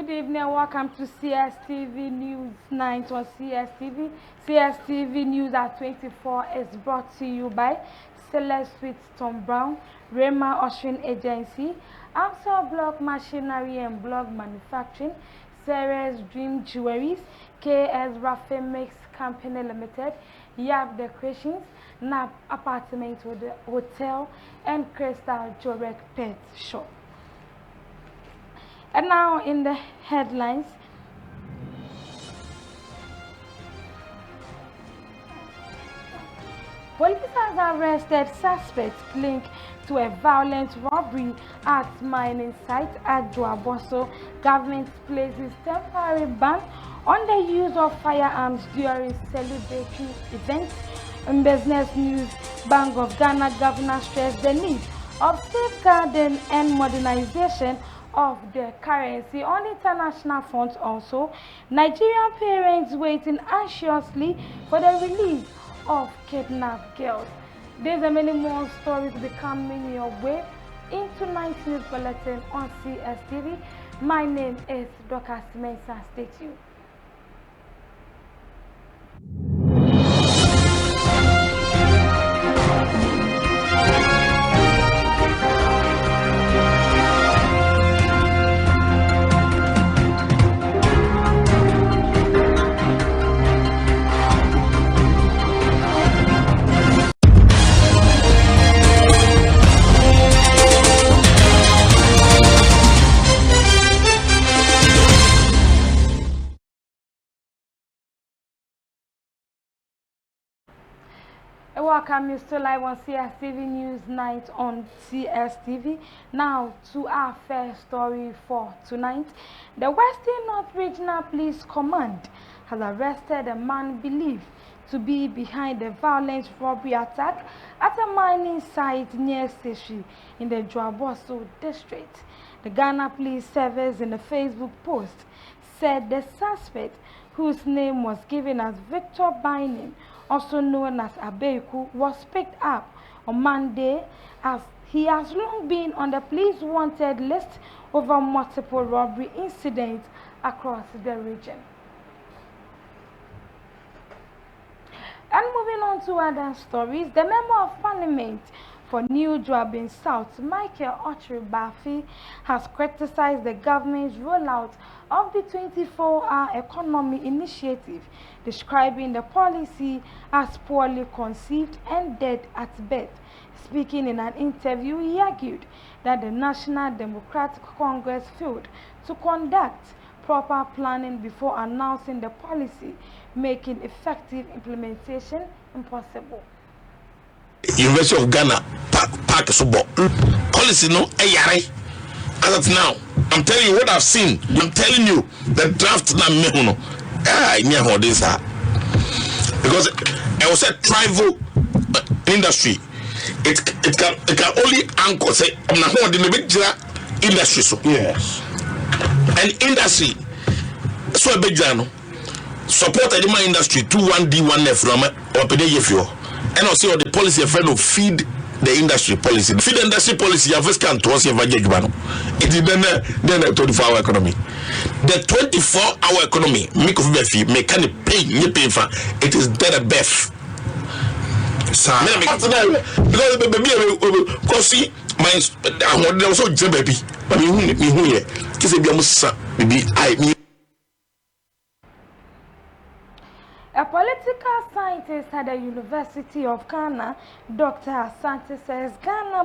Good evening, welcome to Cstv News 9 on Cstv. Cstv News at 24 is brought to you by Celeste with Tom Brown, Rema Ocean Agency, Amstel Block Machinery and Block Manufacturing, Sarah's Dream Jewelries, KS Rafe Mix Company Limited, Yap Decorations, Nap Apartment Hotel, and Crystal Jorek Pet Shop. And now in the headlines, police has arrested suspects linked to a violent robbery at mining site at Joaboso. Government places temporary ban on the use of firearms during celebratory events. In business news, Bank of Ghana governor stressed the need of safeguarding and modernization of the currency. On international fronts also, Nigerian parents waiting anxiously for the release of kidnapped girls. These and many more stories be coming your way in tonight's news bulletin on CSTV. My name is Dr. Mensa. Stay tuned. Welcome, you still live on CSTV News Night on CSTV. Now to our first story for tonight. The Western North Regional Police Command has arrested a man believed to be behind the violent robbery attack at a mining site near Seshi in the Joaboso district. The Ghana Police Service in a Facebook post said the suspect, whose name was given as Victor Bynum, also known as Abeku, was picked up on Monday as he has long been on the police wanted list over multiple robbery incidents across the region. And moving on to other stories, the Member of Parliament for New Joabin South, Michael Ochri-Bafi, has criticized the government's rollout of the 24-hour economy initiative, describing the policy as poorly conceived and dead at birth. Speaking in an interview, he argued that the National Democratic Congress failed to conduct proper planning before announcing the policy, making effective implementation impossible. University of Ghana Park Subo policy no ayare. As of now, I'm telling you what I've seen. I'm telling you the draft na me no. Because I was a tribal industry. It can only anchor say I'm not going to industry so. Yes. And industry so a big jano support the industry 21D1F from or pede and also the policy friend of feed the industry policy. Feed the industry policy you have scan to us your it is then the 24-hour economy. The 24-hour economy make of fee make kind of pay you pay for it is dead at birth. Because see my I want also jump baby but me who here kise bi amusa bibi I me. A political scientist at the University of Ghana, Dr. Asante, says Ghana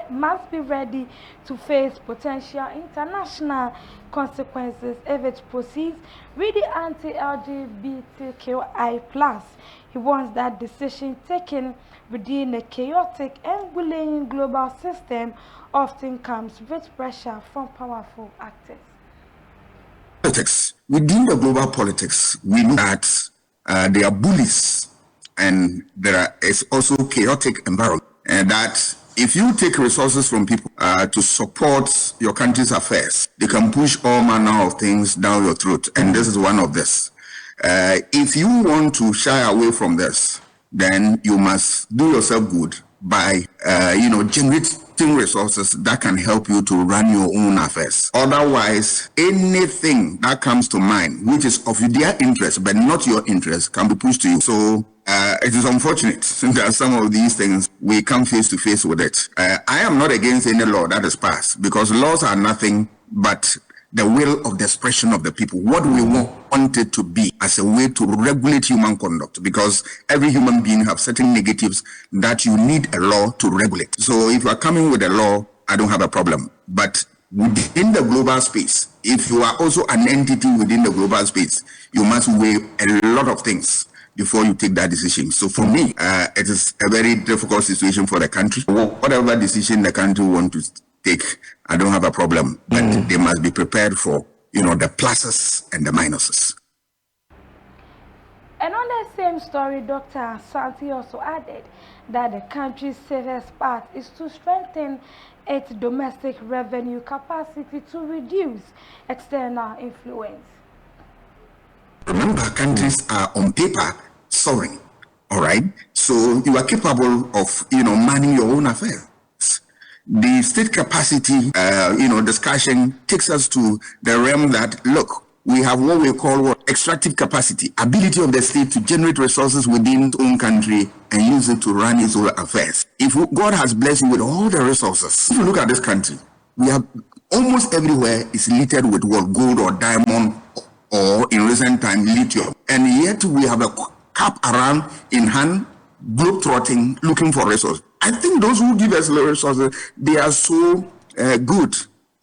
must be ready to face potential international consequences if it proceeds with the anti-LGBTQI+. He wants that decision taken within a chaotic and bullying global system often comes with pressure from powerful actors. Politics. Within the global politics, we look at there are bullies and is also chaotic environment, and that if you take resources from people to support your country's affairs, they can push all manner of things down your throat, and this is one of this. If you want to shy away from this, then you must do yourself good by generate resources that can help you to run your own affairs. Otherwise, anything that comes to mind, which is of their interest but not your interest, can be pushed to you. So it is unfortunate that some of these things we come face to face with it. I am not against any law that is passed, because laws are nothing but the will of the expression of the people, what we want it to be as a way to regulate human conduct, because every human being have certain negatives that you need a law to regulate. So if you are coming with a law, I don't have a problem. But within the global space, if you are also an entity within the global space, you must weigh a lot of things before you take that decision. So for me, it is a very difficult situation for the country. Whatever decision the country wants to take, I don't have a problem, but they must be prepared for, the pluses and the minuses. And on the same story, Dr. Santi also added that the country's safest path is to strengthen its domestic revenue capacity to reduce external influence. Remember, countries are on paper sovereign, all right? So you are capable of, manning your own affairs. The state capacity, discussion takes us to the realm that, look, we have what we call extractive capacity, ability of the state to generate resources within its own country and use it to run its own affairs. If God has blessed you with all the resources, if you look at this country, we have almost everywhere is littered with gold or diamond, or in recent time, lithium. And yet we have a cap around in hand, globe-trotting, looking for resources. I think those who give us the resources, they are so good.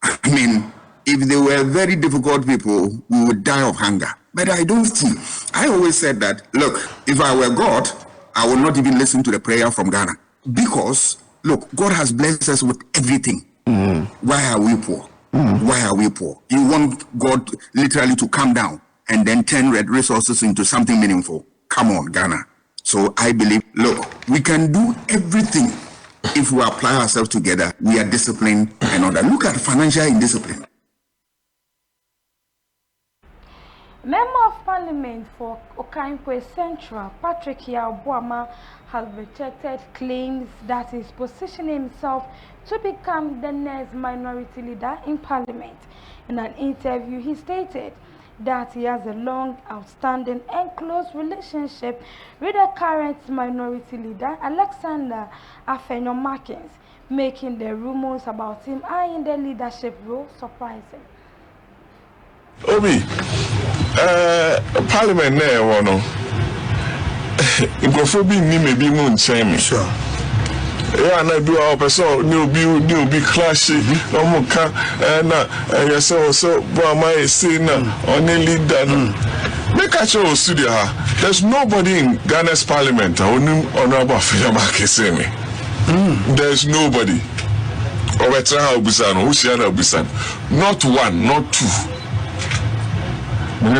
I mean, if they were very difficult people, we would die of hunger. But I don't see. I always said that, look, if I were God, I would not even listen to the prayer from Ghana. Because, look, God has blessed us with everything. Why are we poor? Why are we poor? You want God literally to come down and then turn red resources into something meaningful. Come on, Ghana. So I believe, look, we can do everything if we apply ourselves together. We are disciplined and all that. Look at financial indiscipline. Member of Parliament for Okankwe Central, Patrick Yabuama, has rejected claims that he is positioning himself to become the next minority leader in Parliament. In an interview, he stated that he has a long, outstanding and close relationship with the current minority leader, Alexander Afenyo-Markins, making the rumors about him eyeing the leadership role surprising. Obi, Parliament na ewo no. Nkofo bi ni me bi mu nchen. Sure. Yeah, na do our person ni obi clash no mo ka na yesa so bo am say na only leader no. Make a show studio ha. There's nobody in Ghana's parliament only honorable Afenyo-Markins say me. There's nobody. Obetra Obusan, Usiana Obusan. Not one, not two. And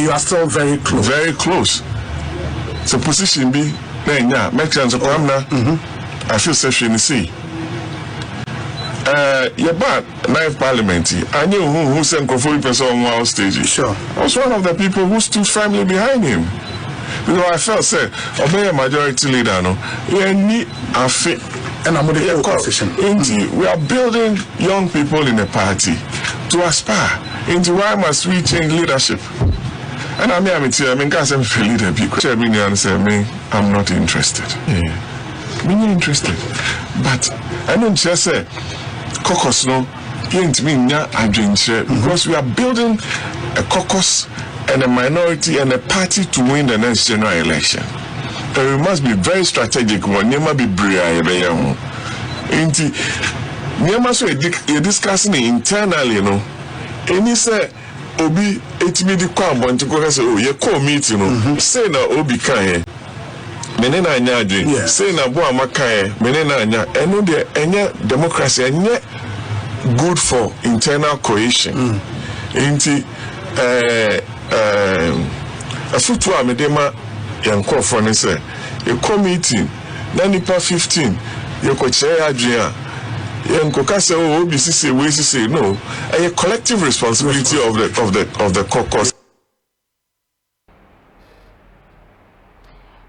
you are still very close. Very close. So position be yeah, make sense of I feel session see. Yeah, but ninth parliament, I knew who sent Kofi person on our stage. Sure. I was one of the people who stood firmly behind him. Because I felt say, obey a majority leader, no, yeah, need a fit. And I'm with the opposition. We are building young people in a party to aspire. Into why must we change leadership? And I mean, guys, I'm a leader because I'm not interested. Yeah, I'm not interested. But I don't just say, caucus no, because we are building a caucus and a minority and a party to win the next general election. And we must be very strategic. One never be brave. Inti, never so you're discussing it internally, you know. And he said, Obi, it's me the kwam to go say, oh, you call meeting, you know. Say na Obi kaye. Menena anya say na bo amakaye. Menena anya. Eno de enya democracy enya good for internal cohesion. Inti, afutu amedema yanko for ne say, a committee, na nipa 15, you could share adria. Say, oh, OBC we say no, a collective responsibility of the caucus.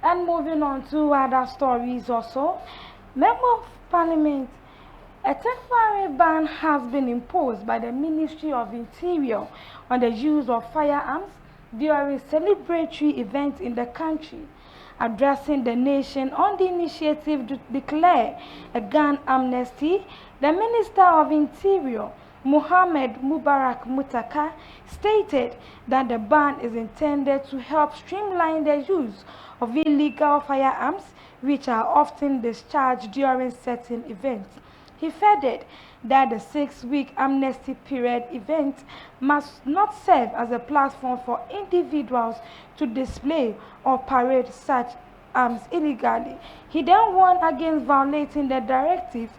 And moving on to other stories also, Member of Parliament, a temporary ban has been imposed by the Ministry of Interior on the use of firearms during celebratory events in the country. Addressing the nation on the initiative to declare a gun amnesty, the Minister of Interior, Mohammed Mubarak Mutaka, stated that the ban is intended to help streamline the use of illegal firearms, which are often discharged during certain events. He furthered that the 6-week amnesty period event must not serve as a platform for individuals to display or parade such arms illegally. He then warned against violating the directive,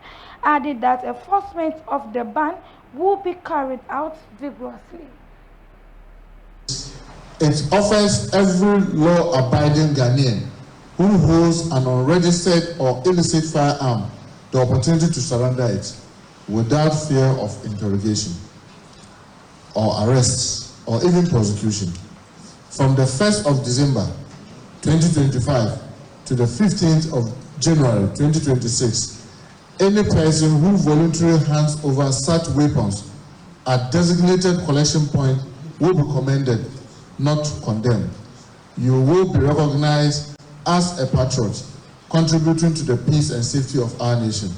adding that enforcement of the ban will be carried out vigorously. It offers every law-abiding Ghanaian who holds an unregistered or illicit firearm the opportunity to surrender it without fear of interrogation or arrests or even prosecution. From the 1st of December 2025 to the 15th of January 2026, any person who voluntarily hands over such weapons at designated collection point will be commended, not condemned. You will be recognized as a patriot, contributing to the peace and safety of our nation.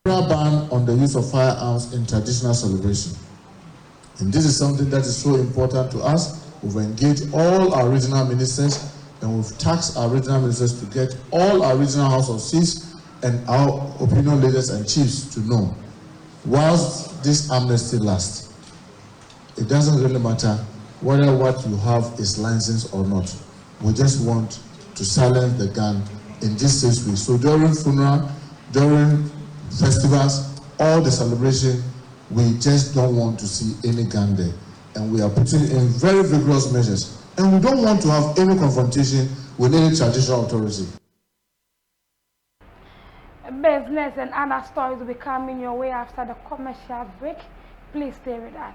Ban on the use of firearms in traditional celebration. And this is something that is so important to us. We've engaged all our regional ministers and we've tasked our regional ministers to get all our regional House of Chiefs and our opinion leaders and chiefs to know, whilst this amnesty lasts, it doesn't really matter whether what you have is licensed or not. We just want to silence the gun in this 6 weeks. So during funeral, during festivals, all the celebration, we just don't want to see any gun there. And we are putting in very vigorous measures. And we don't want to have any confrontation with any traditional authority. Business and other stories will be coming your way after the commercial break. Please stay with us.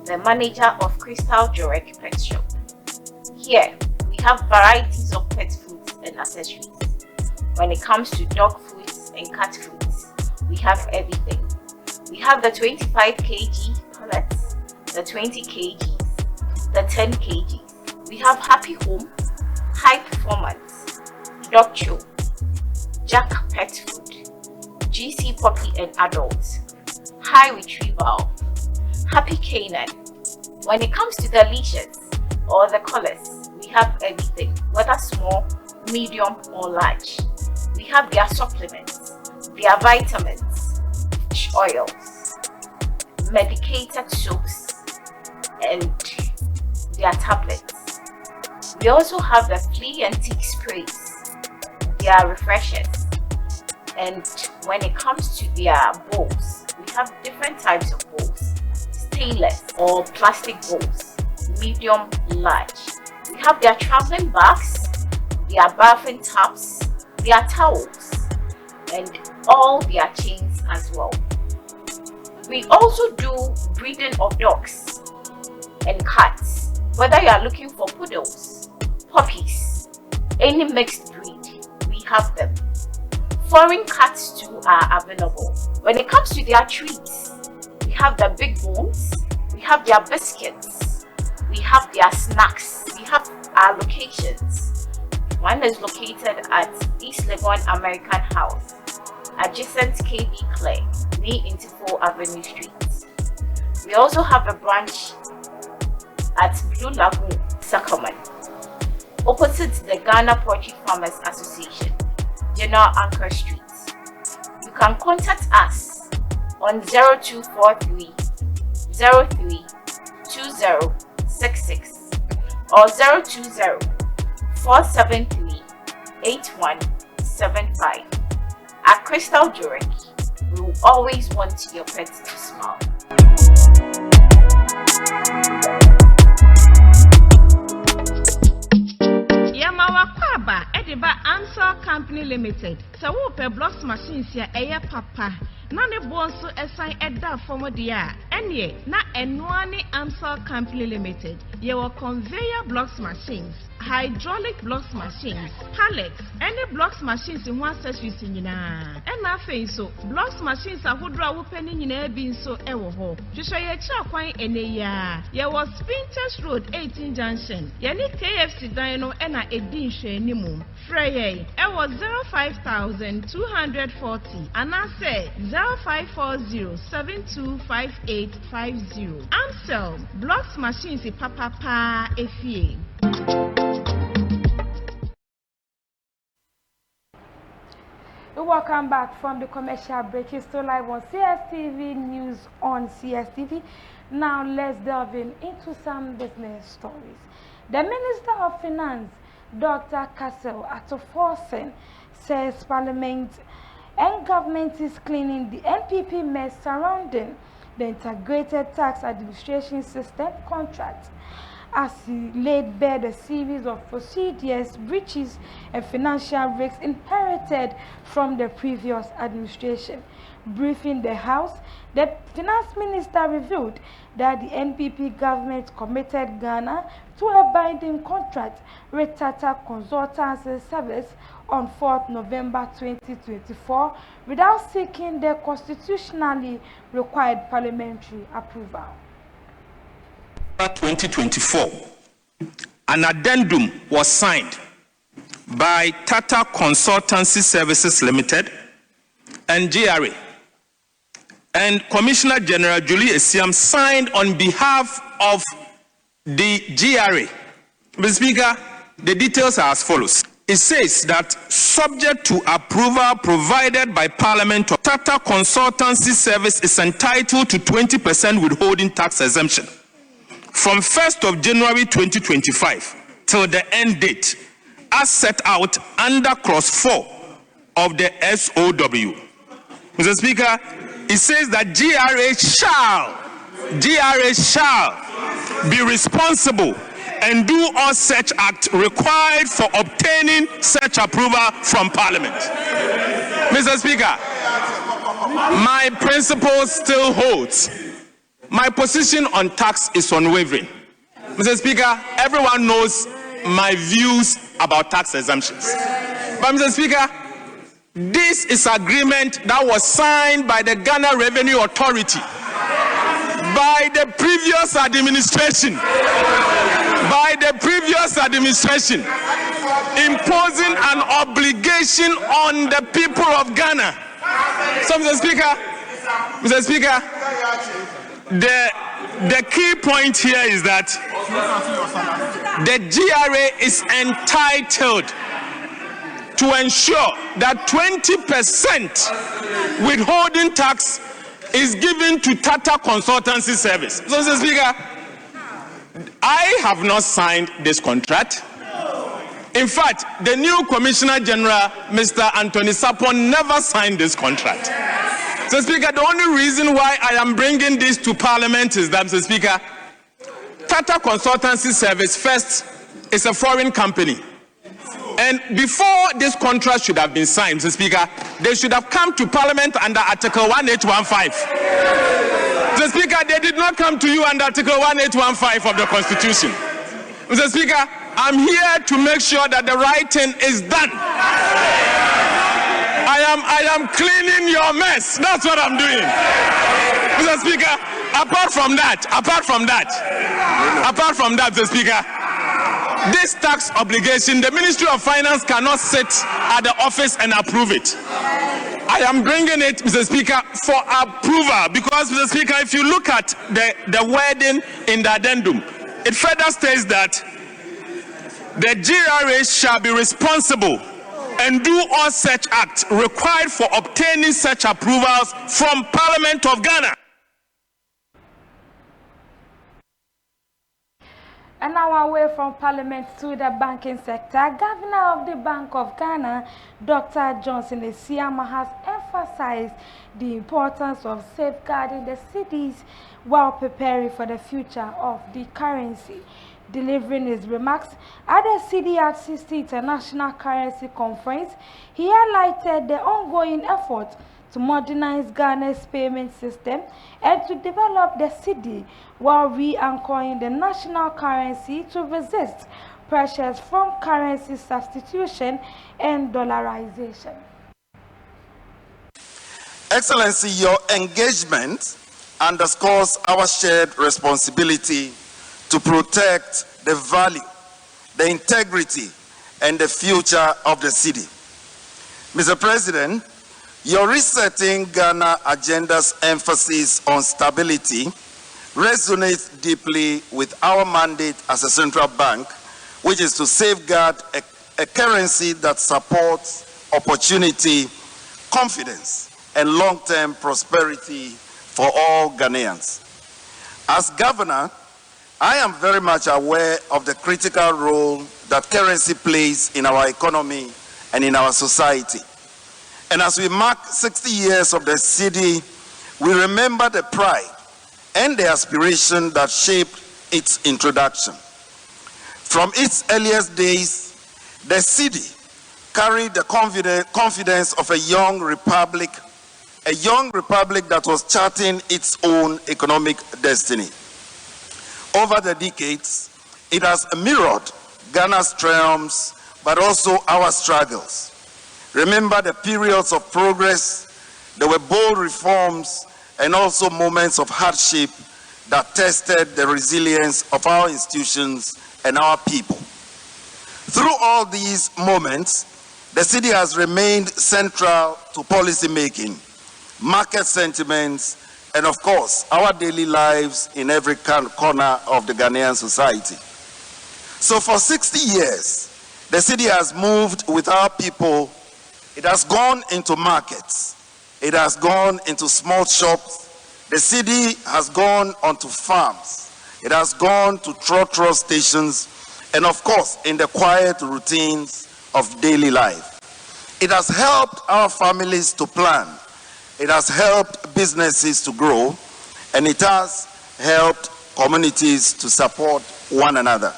The manager of Crystal Jorek Pet Shop. Here, we have varieties of pet foods and accessories. When it comes to dog foods and cat foods, we have everything. We have the 25 kg pellets, the 20 kgs, the 10 kgs. We have Happy Home, High Performance, Dog Chew, Jack Pet Food, GC Puppy and Adults, High Retrieval, Happy Canine. When it comes to the leashes or the collars, we have everything, whether small, medium or large. We have their supplements, their vitamins, fish oils, medicated soaps, and their tablets. We also have the flea and tick sprays, their refreshers, and when it comes to their bowls, we have different types of bowls. Stainless or plastic bowls, medium, large. We have their traveling bags, their bathing tubs, their towels, and all their chains as well. We also do breeding of dogs and cats, whether you are looking for poodles, puppies, any mixed breed, we have them. Foreign cats too are available. When it comes to their treats, we have the big bones, we have their biscuits, we have their snacks, we have our locations. One is located at East Legon American House, adjacent KB Clay, near Intifo Avenue Street. We also have a branch at Blue Lagoon, Sacramento, opposite the Ghana Poultry Farmers Association, General Anchor Street. You can contact us on 0243 03 2066 or 020 473 8175. At Crystal Jewelry, we will always want your pet to smile. Yamawakwaba, Ediba Answer Company Limited. Sawupe blocks machines ya eya papa. Nane bonso assign edda former dia. Enye na enwani Answer Company Limited. Yewa conveyor blocks machines, hydraulic blocks machines, pallets, any blocks machines in one accessories in yina. And nothing so blocks machines are who draw open in being so ewo ho. Jisha ye cha kwine ene ya. Ye was Spinters Road 18 Junction. Ye KFC Dino and a edin she nimu. Freye, it was 05,240 and I say 0540-725850. Amstel blocks machines papa pa efie. Welcome back from the commercial break. It's still live on CSTV News on CSTV. Now let's delve into some business stories. The Minister of Finance, Dr. Kassel Atoforsen, says Parliament and government is cleaning the NPP mess surrounding the Integrated Tax Administration System contract, as he laid bare the series of procedures, breaches, and financial risks inherited from the previous administration. Briefing the House, the Finance Minister revealed that the NPP government committed Ghana to a binding contract with Tata Consultancy Service on 4th November 2024 without seeking the constitutionally required parliamentary approval. 2024, an addendum was signed by Tata Consultancy Services Limited and GRA, and Commissioner General Julie Esiam signed on behalf of the GRA. Mr. Speaker, the details are as follows. It says that subject to approval provided by Parliament, Tata Consultancy Service is entitled to 20% withholding tax exemption from 1st of January 2025 till the end date as set out under clause 4 of the SOW. Mr. Speaker, it says that GRA shall be responsible and do all such act required for obtaining such approval from Parliament. Mr. Speaker, my principle still holds. My position on tax is unwavering. Mr. Speaker, everyone knows my views about tax exemptions. But Mr. Speaker, this is agreement that was signed by the Ghana Revenue Authority, by the previous administration, imposing an obligation on the people of Ghana. So, Mr. Speaker, the key point here is that the GRA is entitled to ensure that 20% withholding tax is given to Tata Consultancy Service. So, Mr. Speaker, I have not signed this contract. In fact, the new Commissioner General, Mr. Anthony Sapon, never signed this contract. So, Speaker, the only reason why I am bringing this to Parliament is that, Mr. Speaker, Tata Consultancy Service, first, is a foreign company. And before this contract should have been signed, Mr. Speaker, they should have come to Parliament under Article 1815. Mr. Speaker, they did not come to you under Article 1815 of the Constitution. Mr. Speaker, I'm here to make sure that the right thing is done. I am cleaning your mess. That's what I'm doing. Mr. Speaker, apart from that, Mr. Speaker, this tax obligation, the Ministry of Finance cannot sit at the office and approve it. I am bringing it, Mr. Speaker, for approval because, Mr. Speaker, if you look at the wording in the addendum, it further states that the GRA shall be responsible and do all such acts required for obtaining such approvals from Parliament of Ghana. And now away from Parliament to the banking sector, Governor of the Bank of Ghana, Dr. Johnson Esiama, has emphasized the importance of safeguarding the cedis while preparing for the future of the currency. Delivering his remarks at the CDR60 International Currency Conference, he highlighted the ongoing effort to modernize Ghana's payment system and to develop the cedi while re-anchoring the national currency to resist pressures from currency substitution and dollarization. Excellency, your engagement underscores our shared responsibility to protect the value, the integrity, and the future of the city. Mr. President, your resetting Ghana agenda's emphasis on stability resonates deeply with our mandate as a central bank, which is to safeguard a currency that supports opportunity, confidence, and long-term prosperity for all Ghanaians. As governor, I am very much aware of the critical role that currency plays in our economy and in our society. And as we mark 60 years of the cedi, we remember the pride and the aspiration that shaped its introduction. From its earliest days, the cedi carried the confidence of a young republic that was charting its own economic destiny. Over the decades, it has mirrored Ghana's triumphs, but also our struggles. Remember the periods of progress, there were bold reforms, and also moments of hardship that tested the resilience of our institutions and our people. Through all these moments, the city has remained central to policy making, market sentiments, and of course, our daily lives in every corner of the Ghanaian society. So for 60 years, the city has moved with our people. It has gone into markets. It has gone into small shops. The city has gone onto farms. It has gone to trotro stations, and of course, in the quiet routines of daily life. It has helped our families to plan. It has helped businesses to grow, and it has helped communities to support one another.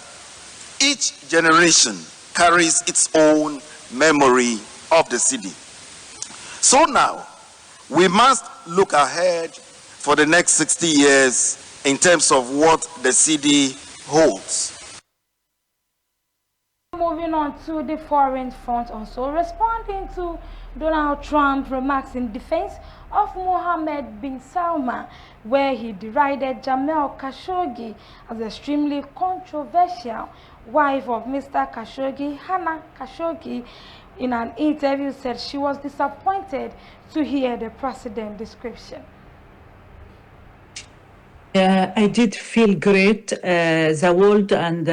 Each generation carries its own memory of the city. So now, we must look ahead for the next 60 years in terms of what the city holds. Moving on to the foreign front, also responding to Donald Trump's remarks in defense of Mohammed bin Salman, where he derided Jamal Khashoggi as extremely controversial. Wife of Mr. Khashoggi, Hannah Khashoggi, in an interview said she was disappointed to hear the president's description. I did feel great, the world and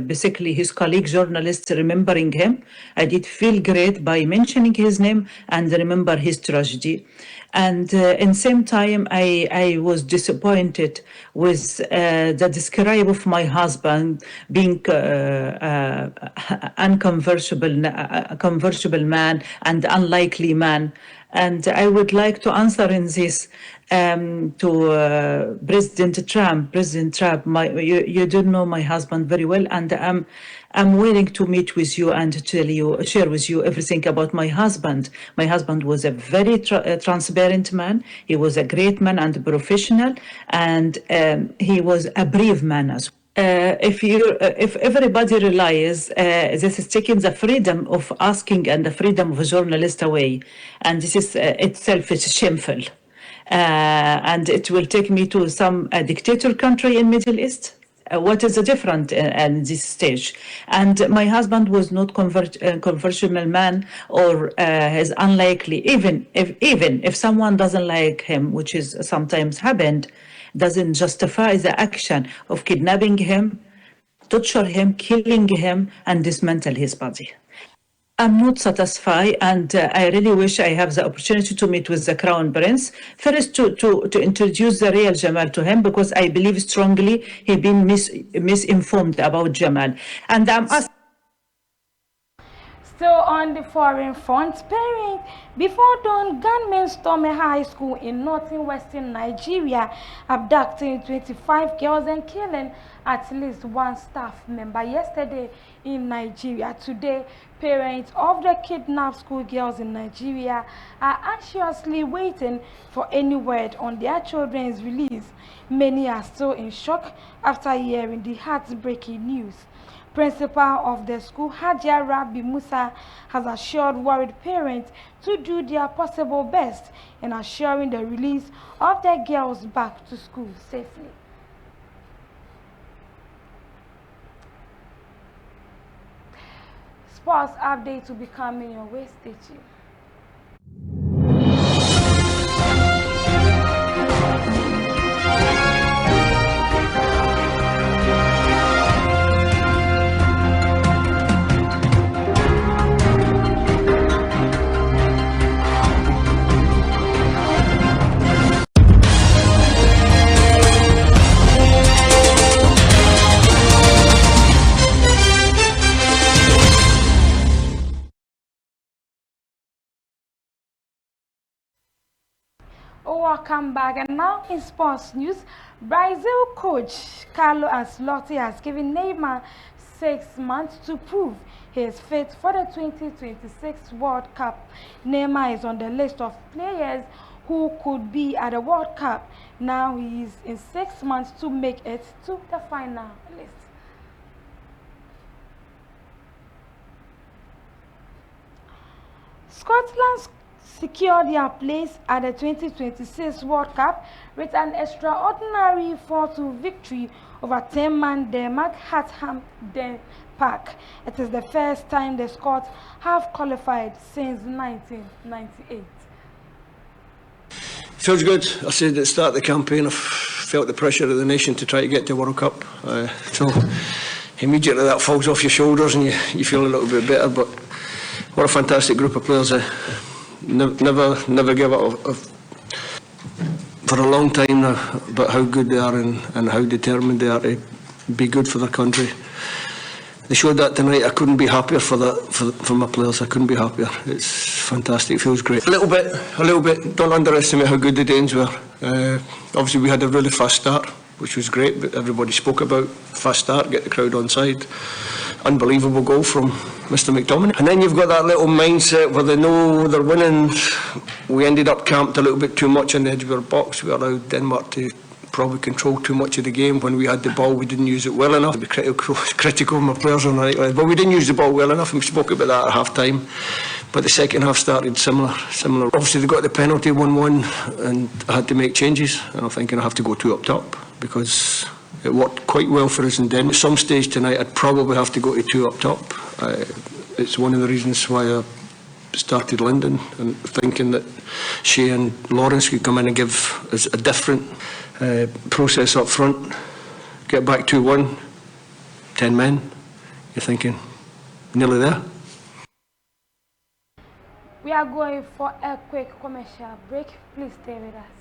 basically his colleague journalists remembering him. I did feel great by mentioning his name and remember his tragedy. And in same time, I was disappointed with the describe of my husband being unconvertible man and unlikely man. And I would like to answer in this to President Trump. President Trump, you don't know my husband very well, and I'm willing to meet with you and share with you everything about my husband. My husband was a very transparent man. He was a great man and professional, and he was a brave man as well. If everybody realizes this is taking the freedom of asking and the freedom of a journalist away, and this is itself is shameful, and it will take me to some dictator country in Middle East. What is the difference in this stage? And my husband was not conversational man, or is unlikely. Even if someone doesn't like him, which is sometimes happened, doesn't justify the action of kidnapping him, torture him, killing him, and dismantle his body. I'm not satisfied, and I really wish I have the opportunity to meet with the Crown Prince. First, to introduce the real Jamal to him, because I believe strongly he been misinformed about Jamal. And I'm asking. Still on the foreign front, parents, before dawn, gunmen storm a high school in northwestern Nigeria, abducting 25 girls and killing at least one staff member yesterday in Nigeria. Today, parents of the kidnapped schoolgirls in Nigeria are anxiously waiting for any word on their children's release. Many are still in shock after hearing the heartbreaking news. Principal of the school, Hajia Rabi Musa, has assured worried parents to do their possible best in assuring the release of their girls back to school safely. Sports update will be coming your way. Stay tuned. Welcome back, and now in sports news, Brazil coach Carlo Ancelotti has given Neymar 6 months to prove he is fit for the 2026 World Cup. Neymar is on the list of players who could be at the World Cup. Now he is in 6 months to make it to the final list. Scotland secured their place at the 2026 World Cup with an extraordinary 4-2 victory over 10-man Denmark at Hampden Park. It is the first time the Scots have qualified since 1998. Feels good. I said at the start of the campaign, I felt the pressure of the nation to try to get to World Cup. So immediately that falls off your shoulders and you feel a little bit better. But what a fantastic group of players. Never give up for a long time now about how good they are and how determined they are to be good for their country. They showed that tonight. I couldn't be happier for my players. I couldn't be happier. It's fantastic. It feels great. A little bit. Don't underestimate how good the Danes were. Obviously we had a really fast start, which was great, but everybody spoke about fast start, get the crowd on side. Unbelievable goal from Mr. McTominay. And then you've got that little mindset where they know they're winning. We ended up camped a little bit too much on the edge of our box. We allowed Denmark to probably control too much of the game. When we had the ball, we didn't use it well enough. To be critical of my players on the night, but we didn't use the ball well enough, and we spoke about that at half time. But the second half started similar. Obviously they got the penalty 1-1 and I had to make changes, and I'm thinking I have to go 2 up top because it worked quite well for us in Denmark. At some stage tonight I'd probably have to go to 2 up top. It's one of the reasons why I started Linden, and thinking that Shea and Lawrence could come in and give us a different process up front. Get back 2-1, 10 men. You're thinking, nearly there. We are going for a quick commercial break. Please stay with us.